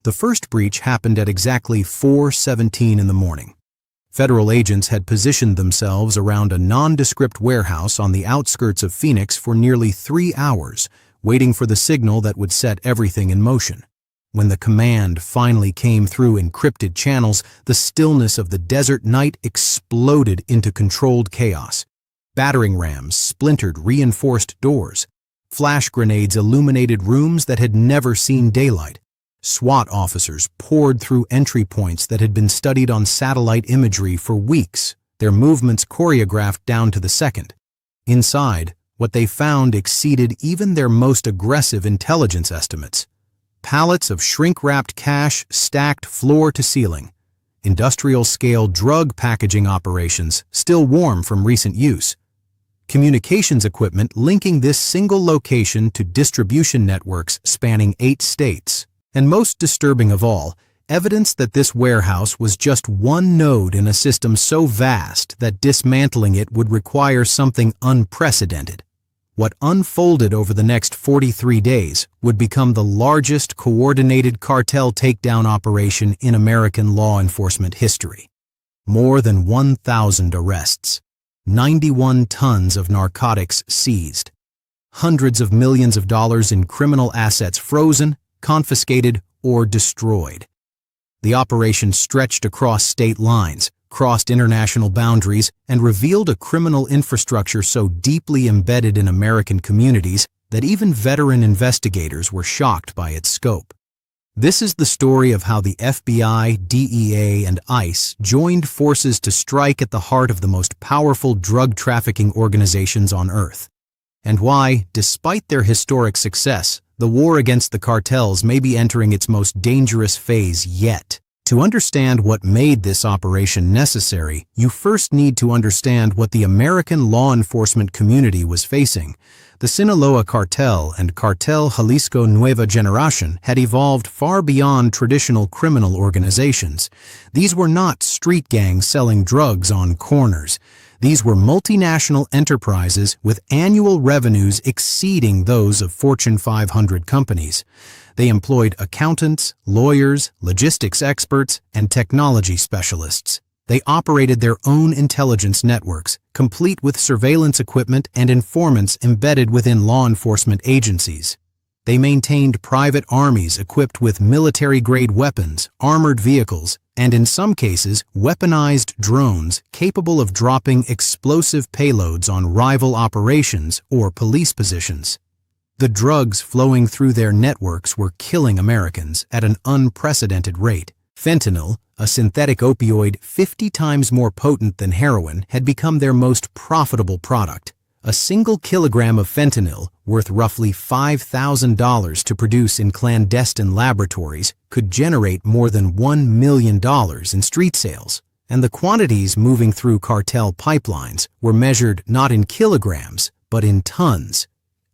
The first breach happened at exactly 4:17 in the morning. Federal agents had positioned themselves around a nondescript warehouse on the outskirts of Phoenix for nearly 3 hours, waiting for the signal that would set everything in motion. When the command finally came through encrypted channels, the stillness of the desert night exploded into controlled chaos. Battering rams splintered reinforced doors. Flash grenades illuminated rooms that had never seen daylight. SWAT officers poured through entry points that had been studied on satellite imagery for weeks, their movements choreographed down to the second. Inside, what they found exceeded even their most aggressive intelligence estimates. Pallets of shrink-wrapped cash stacked floor to ceiling. Industrial-scale drug packaging operations, still warm from recent use. Communications equipment linking this single location to distribution networks spanning 8 states. And most disturbing of all, evidence that this warehouse was just one node in a system so vast that dismantling it would require something unprecedented. What unfolded over the next 43 days would become the largest coordinated cartel takedown operation in American law enforcement history. More than 1,000 arrests, 91 tons of narcotics seized, hundreds of millions of dollars in criminal assets frozen, confiscated, or destroyed. The operation stretched across state lines, crossed international boundaries, and revealed a criminal infrastructure so deeply embedded in American communities that even veteran investigators were shocked by its scope. This is the story of how the FBI, DEA, and ICE joined forces to strike at the heart of the most powerful drug trafficking organizations on Earth, and why, despite their historic success, the war against the cartels may be entering its most dangerous phase yet. To understand what made this operation necessary, you first need to understand what the American law enforcement community was facing. The Sinaloa Cartel and Cartel Jalisco Nueva Generación had evolved far beyond traditional criminal organizations. These were not street gangs selling drugs on corners. These were multinational enterprises with annual revenues exceeding those of Fortune 500 companies. They employed accountants, lawyers, logistics experts, and technology specialists. They operated their own intelligence networks, complete with surveillance equipment and informants embedded within law enforcement agencies. They maintained private armies equipped with military-grade weapons, armored vehicles, and in some cases, weaponized drones capable of dropping explosive payloads on rival operations or police positions. The drugs flowing through their networks were killing Americans at an unprecedented rate. Fentanyl, a synthetic opioid 50 times more potent than heroin, had become their most profitable product. A single kilogram of fentanyl, worth roughly $5,000 to produce in clandestine laboratories, could generate more than $1 million in street sales. And the quantities moving through cartel pipelines were measured not in kilograms, but in tons.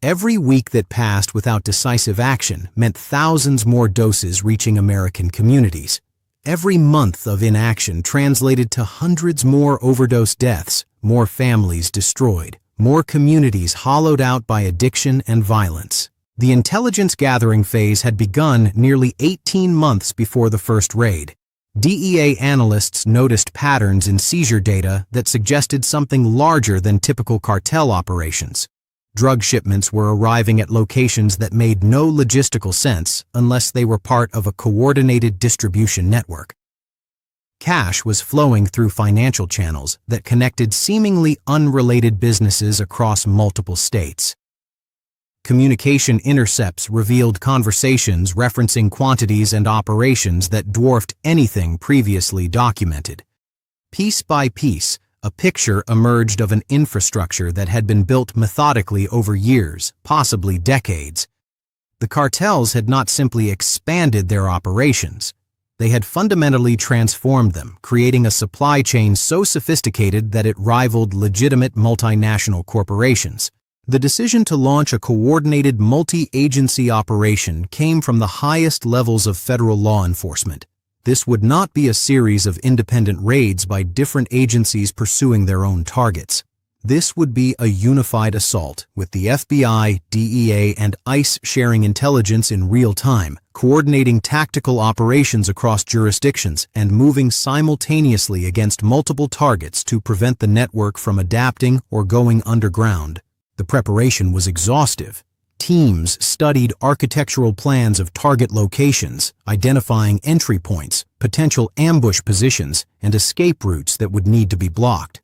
Every week that passed without decisive action meant thousands more doses reaching American communities. Every month of inaction translated to hundreds more overdose deaths, more families destroyed, more communities hollowed out by addiction and violence. The intelligence gathering phase had begun nearly 18 months before the first raid. DEA analysts noticed patterns in seizure data that suggested something larger than typical cartel operations. Drug shipments were arriving at locations that made no logistical sense unless they were part of a coordinated distribution network. Cash was flowing through financial channels that connected seemingly unrelated businesses across multiple states. Communication intercepts revealed conversations referencing quantities and operations that dwarfed anything previously documented. Piece by piece, a picture emerged of an infrastructure that had been built methodically over years, possibly decades. The cartels had not simply expanded their operations. They had fundamentally transformed them, creating a supply chain so sophisticated that it rivaled legitimate multinational corporations. The decision to launch a coordinated multi-agency operation came from the highest levels of federal law enforcement. This would not be a series of independent raids by different agencies pursuing their own targets. This would be a unified assault, with the FBI, DEA, and ICE sharing intelligence in real time, coordinating tactical operations across jurisdictions, and moving simultaneously against multiple targets to prevent the network from adapting or going underground. The preparation was exhaustive. Teams studied architectural plans of target locations, identifying entry points, potential ambush positions, and escape routes that would need to be blocked.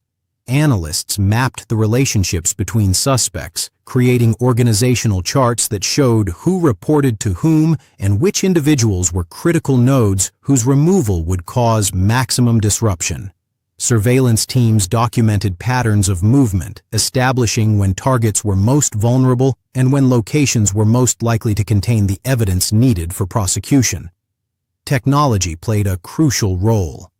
Analysts mapped the relationships between suspects, creating organizational charts that showed who reported to whom and which individuals were critical nodes whose removal would cause maximum disruption. Surveillance teams documented patterns of movement, establishing when targets were most vulnerable and when locations were most likely to contain the evidence needed for prosecution. Technology played a crucial role.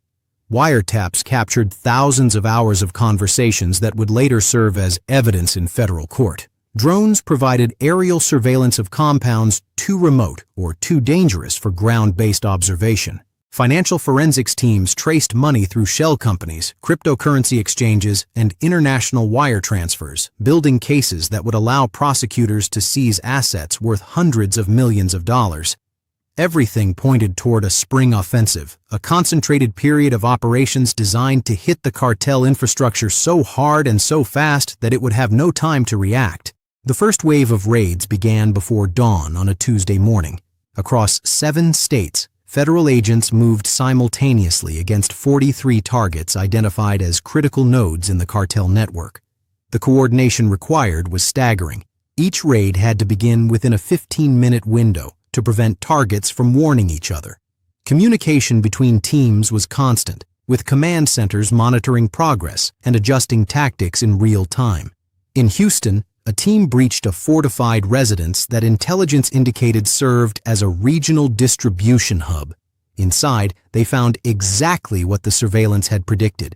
Wiretaps captured thousands of hours of conversations that would later serve as evidence in federal court. Drones provided aerial surveillance of compounds too remote or too dangerous for ground-based observation. Financial forensics teams traced money through shell companies, cryptocurrency exchanges, and international wire transfers, building cases that would allow prosecutors to seize assets worth hundreds of millions of dollars. Everything pointed toward a spring offensive, a concentrated period of operations designed to hit the cartel infrastructure so hard and so fast that it would have no time to react. The first wave of raids began before dawn on a Tuesday morning. Across 7 states, federal agents moved simultaneously against 43 targets identified as critical nodes in the cartel network. The coordination required was staggering. Each raid had to begin within a 15-minute window to prevent targets from warning each other. Communication between teams was constant, with command centers monitoring progress and adjusting tactics in real time. In Houston, a team breached a fortified residence that intelligence indicated served as a regional distribution hub. Inside, they found exactly what the surveillance had predicted: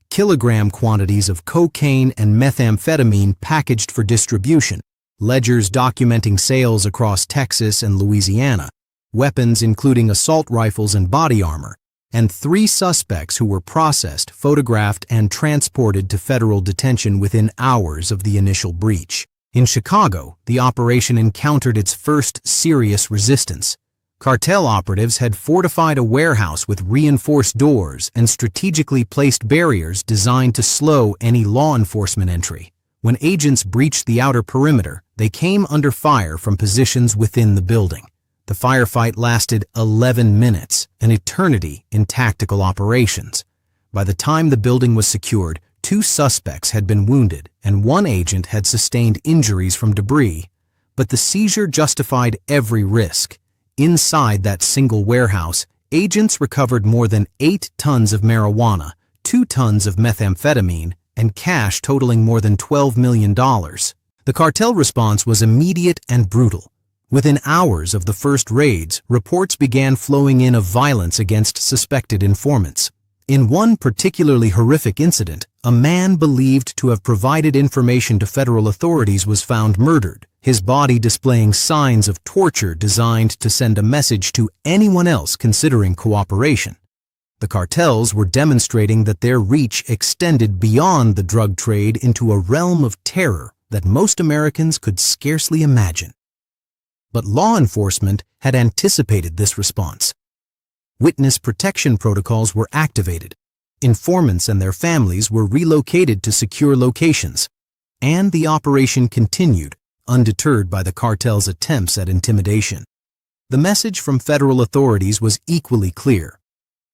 kilogram quantities of cocaine and methamphetamine packaged for distribution, ledgers documenting sales across Texas and Louisiana, weapons including assault rifles and body armor, and 3 suspects who were processed, photographed, and transported to federal detention within hours of the initial breach. In Chicago, the operation encountered its first serious resistance. Cartel operatives had fortified a warehouse with reinforced doors and strategically placed barriers designed to slow any law enforcement entry. When agents breached the outer perimeter, they came under fire from positions within the building. The firefight lasted 11 minutes, an eternity in tactical operations. By the time the building was secured, 2 suspects had been wounded and 1 agent had sustained injuries from debris. But the seizure justified every risk. Inside that single warehouse, agents recovered more than 8 tons of marijuana, 2 tons of methamphetamine, and cash totaling more than $12 million. The cartel response was immediate and brutal. Within hours of the first raids, reports began flowing in of violence against suspected informants. In one particularly horrific incident, a man believed to have provided information to federal authorities was found murdered, his body displaying signs of torture designed to send a message to anyone else considering cooperation. The cartels were demonstrating that their reach extended beyond the drug trade into a realm of terror that most Americans could scarcely imagine. But law enforcement had anticipated this response. Witness protection protocols were activated. Informants and their families were relocated to secure locations. And the operation continued, undeterred by the cartel's attempts at intimidation. The message from federal authorities was equally clear.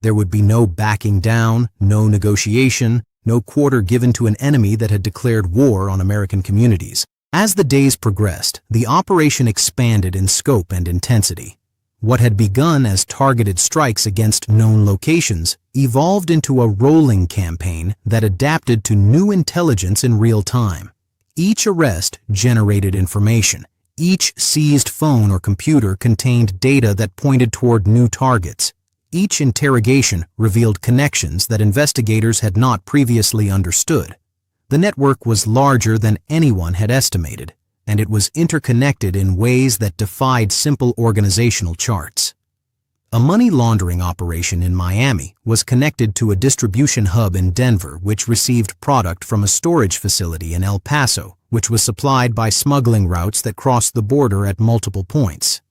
There would be no backing down, no negotiation, no quarter given to an enemy that had declared war on American communities. As the days progressed, the operation expanded in scope and intensity. What had begun as targeted strikes against known locations evolved into a rolling campaign that adapted to new intelligence in real time. Each arrest generated information. Each seized phone or computer contained data that pointed toward new targets. Each interrogation revealed connections that investigators had not previously understood. The network was larger than anyone had estimated, and it was interconnected in ways that defied simple organizational charts. A money laundering operation in Miami was connected to a distribution hub in Denver, which received product from a storage facility in El Paso, which was supplied by smuggling routes that crossed the border at multiple points.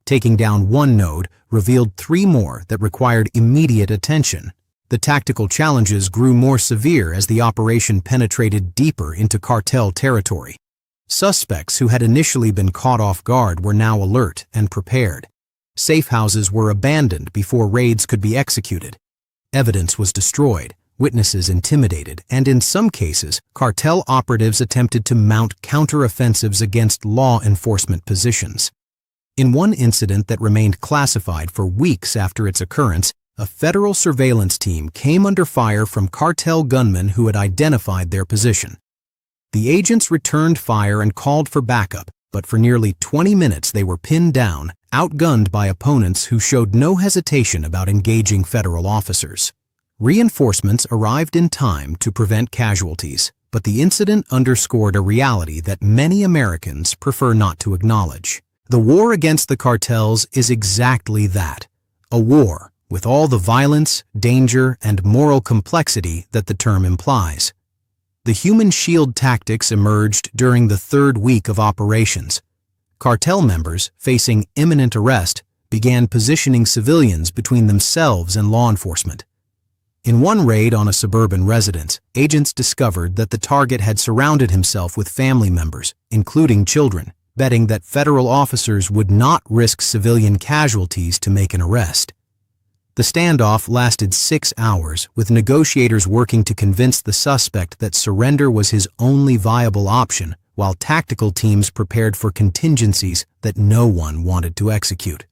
Taking down one node revealed 3 more that required immediate attention. The tactical challenges grew more severe as the operation penetrated deeper into cartel territory. Suspects who had initially been caught off guard were now alert and prepared. Safe houses were abandoned before raids could be executed. Evidence was destroyed, witnesses intimidated, and in some cases, cartel operatives attempted to mount counteroffensives against law enforcement positions. In one incident that remained classified for weeks after its occurrence, a federal surveillance team came under fire from cartel gunmen who had identified their position. The agents returned fire and called for backup, but for nearly 20 minutes they were pinned down, outgunned by opponents who showed no hesitation about engaging federal officers. Reinforcements arrived in time to prevent casualties, but the incident underscored a reality that many Americans prefer not to acknowledge. The war against the cartels is exactly that, a war with all the violence, danger, and moral complexity that the term implies. The human shield tactics emerged during the 3rd week of operations. Cartel members, facing imminent arrest, began positioning civilians between themselves and law enforcement. In one raid on a suburban residence, agents discovered that the target had surrounded himself with family members, including children, betting that federal officers would not risk civilian casualties to make an arrest. The standoff lasted 6 hours, with negotiators working to convince the suspect that surrender was his only viable option, while tactical teams prepared for contingencies that no one wanted to execute.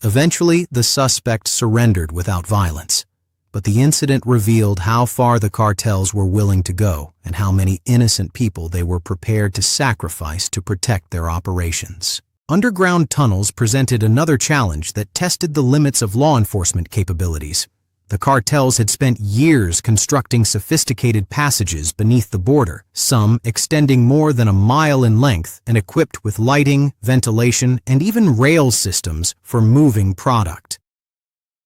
Eventually, the suspect surrendered without violence. But the incident revealed how far the cartels were willing to go and how many innocent people they were prepared to sacrifice to protect their operations. Underground tunnels presented another challenge that tested the limits of law enforcement capabilities. The cartels had spent years constructing sophisticated passages beneath the border, some extending more than a mile in length and equipped with lighting, ventilation, and even rail systems for moving product.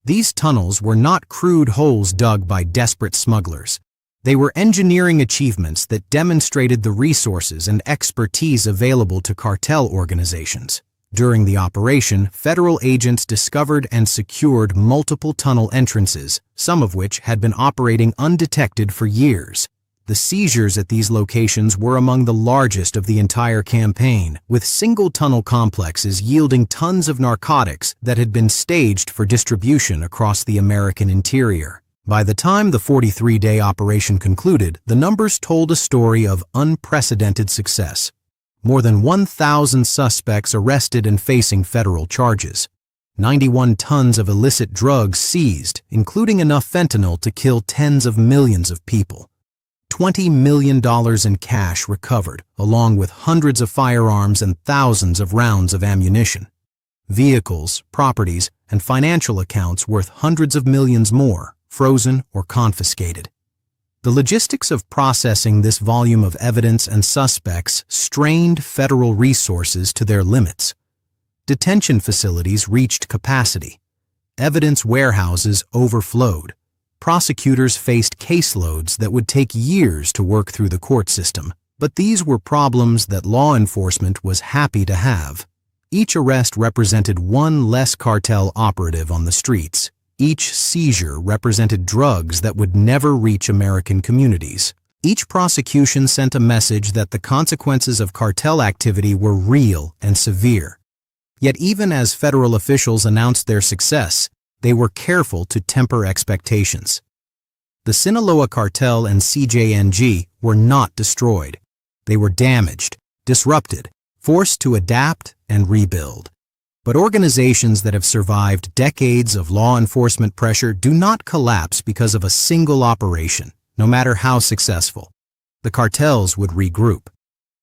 These tunnels were not crude holes dug by desperate smugglers. They were engineering achievements that demonstrated the resources and expertise available to cartel organizations. During the operation, federal agents discovered and secured multiple tunnel entrances, some of which had been operating undetected for years. The seizures at these locations were among the largest of the entire campaign, with single tunnel complexes yielding tons of narcotics that had been staged for distribution across the American interior. By the time the 43-day operation concluded, the numbers told a story of unprecedented success. More than 1,000 suspects arrested and facing federal charges. 91 tons of illicit drugs seized, including enough fentanyl to kill tens of millions of people. $20 million in cash recovered, along with hundreds of firearms and thousands of rounds of ammunition. Vehicles, properties, and financial accounts worth hundreds of millions more, frozen or confiscated. The logistics of processing this volume of evidence and suspects strained federal resources to their limits. Detention facilities reached capacity. Evidence warehouses overflowed. Prosecutors faced caseloads that would take years to work through the court system, but these were problems that law enforcement was happy to have. Each arrest represented one less cartel operative on the streets. Each seizure represented drugs that would never reach American communities. Each prosecution sent a message that the consequences of cartel activity were real and severe. Yet even as federal officials announced their success, they were careful to temper expectations. The Sinaloa cartel and CJNG were not destroyed. They were damaged, disrupted, forced to adapt and rebuild. But organizations that have survived decades of law enforcement pressure do not collapse because of a single operation, no matter how successful. The cartels would regroup.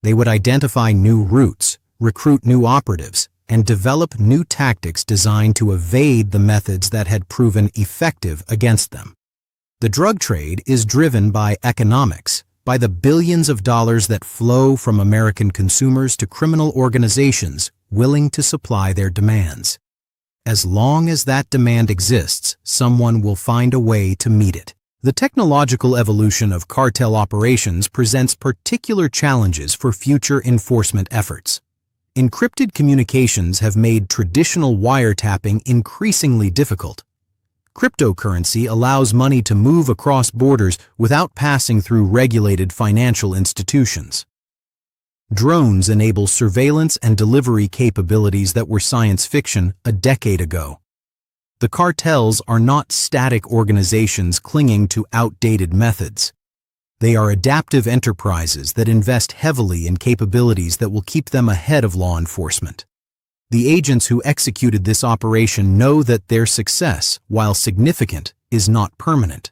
They would identify new routes, recruit new operatives, and develop new tactics designed to evade the methods that had proven effective against them. The drug trade is driven by economics, by the billions of dollars that flow from American consumers to criminal organizations willing to supply their demands. As long as that demand exists, someone will find a way to meet it. The technological evolution of cartel operations presents particular challenges for future enforcement efforts. Encrypted communications have made traditional wiretapping increasingly difficult. Cryptocurrency allows money to move across borders without passing through regulated financial institutions. Drones enable surveillance and delivery capabilities that were science fiction a decade ago. The cartels are not static organizations clinging to outdated methods. They are adaptive enterprises that invest heavily in capabilities that will keep them ahead of law enforcement. The agents who executed this operation know that their success, while significant, is not permanent.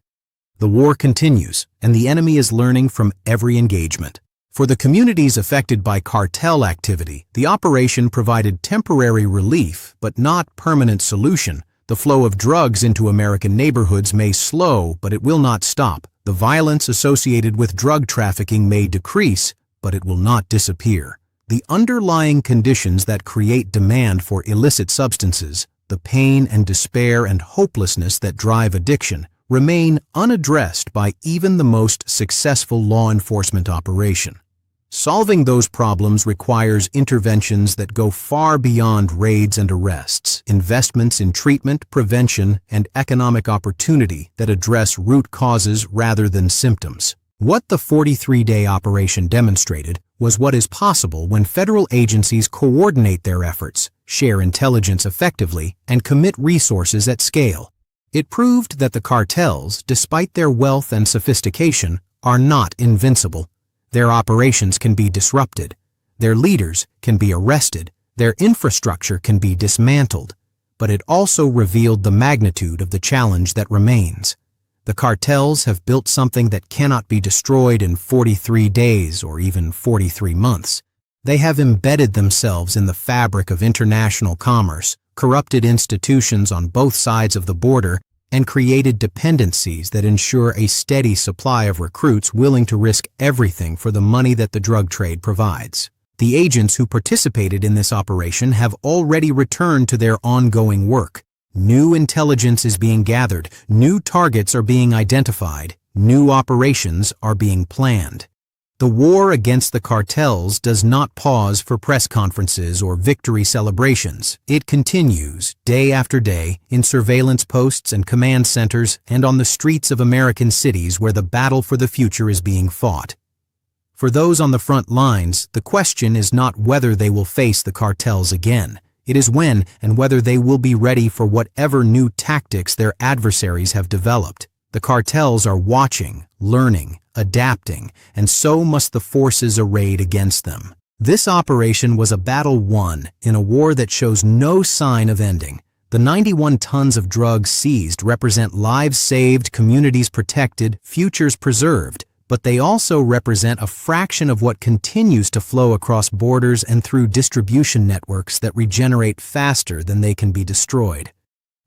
The war continues, and the enemy is learning from every engagement. For the communities affected by cartel activity, the operation provided temporary relief but not permanent solution. The flow of drugs into American neighborhoods may slow, but it will not stop. The violence associated with drug trafficking may decrease, but it will not disappear. The underlying conditions that create demand for illicit substances, the pain and despair and hopelessness that drive addiction, remain unaddressed by even the most successful law enforcement operation. Solving those problems requires interventions that go far beyond raids and arrests, investments in treatment, prevention, and economic opportunity that address root causes rather than symptoms. What the 43-day operation demonstrated was what is possible when federal agencies coordinate their efforts, share intelligence effectively, and commit resources at scale. It proved that the cartels, despite their wealth and sophistication, are not invincible. Their operations can be disrupted, their leaders can be arrested, their infrastructure can be dismantled, but it also revealed the magnitude of the challenge that remains. The cartels have built something that cannot be destroyed in 43 days or even 43 months. They have embedded themselves in the fabric of international commerce, corrupted institutions on both sides of the border, and created dependencies that ensure a steady supply of recruits willing to risk everything for the money that the drug trade provides. The agents who participated in this operation have already returned to their ongoing work. New intelligence is being gathered, new targets are being identified, new operations are being planned. The war against the cartels does not pause for press conferences or victory celebrations. It continues, day after day, in surveillance posts and command centers and on the streets of American cities where the battle for the future is being fought. For those on the front lines, the question is not whether they will face the cartels again. It is when and whether they will be ready for whatever new tactics their adversaries have developed. The cartels are watching, learning, adapting, and so must the forces arrayed against them. This operation was a battle won in a war that shows no sign of ending. The 91 tons of drugs seized represent lives saved, communities protected, futures preserved, but they also represent a fraction of what continues to flow across borders and through distribution networks that regenerate faster than they can be destroyed.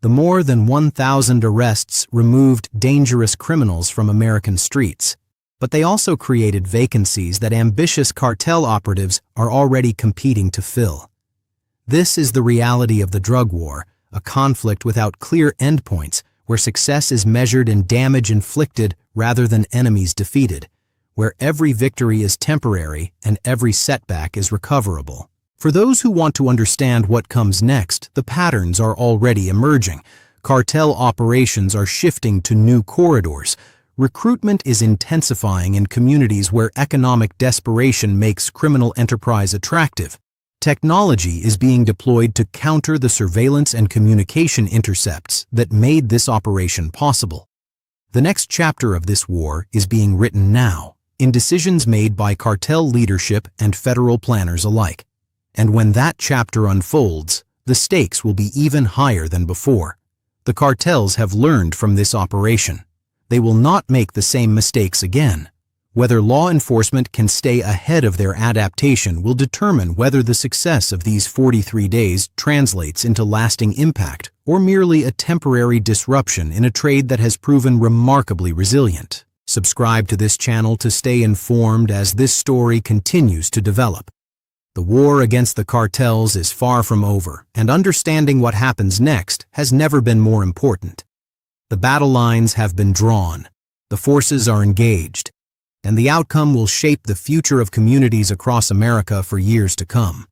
The more than 1,000 arrests removed dangerous criminals from American streets, but they also created vacancies that ambitious cartel operatives are already competing to fill. This is the reality of the drug war, a conflict without clear endpoints where success is measured in damage inflicted rather than enemies defeated, where every victory is temporary and every setback is recoverable. For those who want to understand what comes next, the patterns are already emerging. Cartel operations are shifting to new corridors. Recruitment is intensifying in communities where economic desperation makes criminal enterprise attractive. Technology is being deployed to counter the surveillance and communication intercepts that made this operation possible. The next chapter of this war is being written now, in decisions made by cartel leadership and federal planners alike. And when that chapter unfolds, the stakes will be even higher than before. The cartels have learned from this operation. They will not make the same mistakes again. Whether law enforcement can stay ahead of their adaptation will determine whether the success of these 43 days translates into lasting impact or merely a temporary disruption in a trade that has proven remarkably resilient. Subscribe to this channel to stay informed as this story continues to develop. The war against the cartels is far from over, and understanding what happens next has never been more important. The battle lines have been drawn, the forces are engaged, and the outcome will shape the future of communities across America for years to come.